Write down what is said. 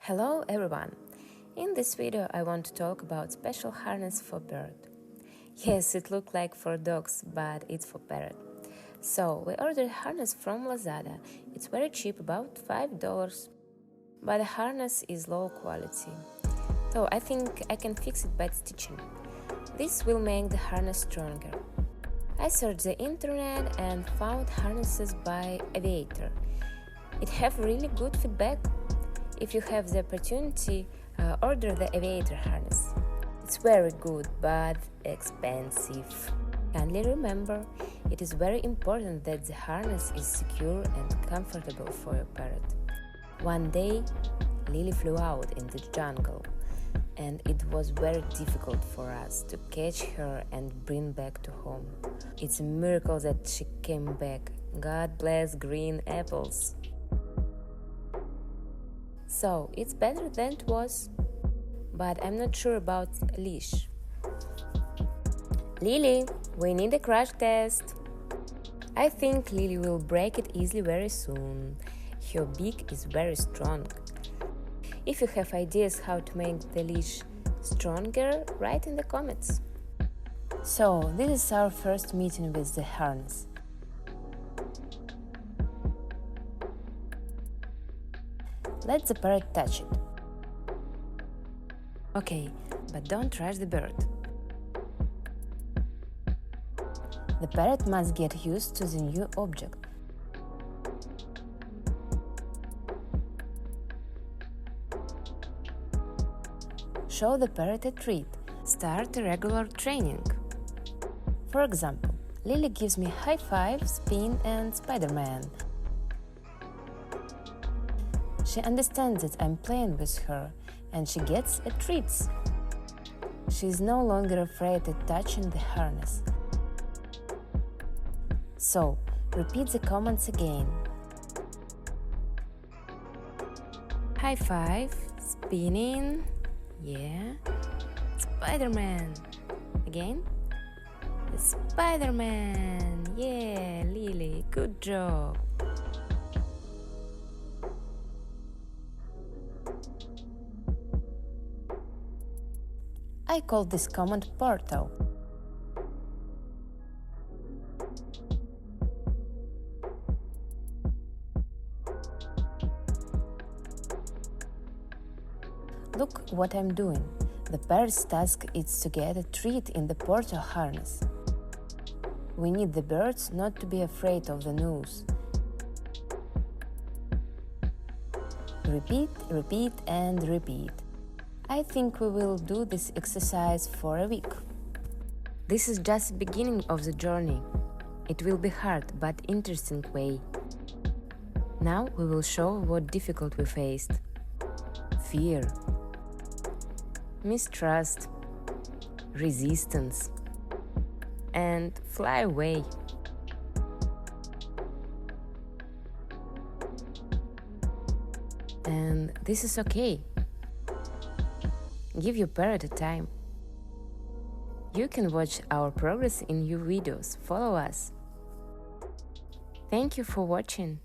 Hello everyone! In this video I want to talk about special harness for parrot. Yes, it looks like for dogs, but it's for parrot. So we ordered harness from Lazada. It's very cheap, about $5, but the harness is low quality. So I think I can fix it by stitching. This will make the harness stronger. I searched the internet and found harnesses by Aviator. It have really good feedback. If you have the opportunity, order the Aviator harness. It's very good, but expensive. Kindly remember, it is very important that the harness is secure and comfortable for your parrot. One day, Lily flew out in the jungle, and it was very difficult for us to catch her and bring back to home. It's a miracle that she came back. God bless green apples. So, it's better than it was, but I'm not sure about leash. Lily, we need a crash test. I think Lily will break it easily very soon. Her beak is very strong. If you have ideas how to make the leash stronger, write in the comments. So, this is our first meeting with the harness. Let the parrot touch it. Okay, but don't rush the bird. The parrot must get used to the new object. Show the parrot a treat. Start a regular training. For example, Lily gives me high five, spin and Spider-Man. She understands that I'm playing with her, and she gets a treat. She is no longer afraid of touching the harness. So, repeat the commands again. High five, spinning, yeah, Spider-Man. Again, Spider-Man, yeah, Lily, good job. I call this command portal. Look what I'm doing. The parrot's task is to get a treat in the portal harness. We need the birds not to be afraid of the noose. Repeat, repeat and repeat. I think we will do this exercise for a week. This is just the beginning of the journey. It will be hard but interesting way. Now we will show what difficult we faced. Fear, mistrust, resistance, and fly away. And this is okay. Give your parrot a time. You can watch our progress in new videos. Follow us. Thank you for watching.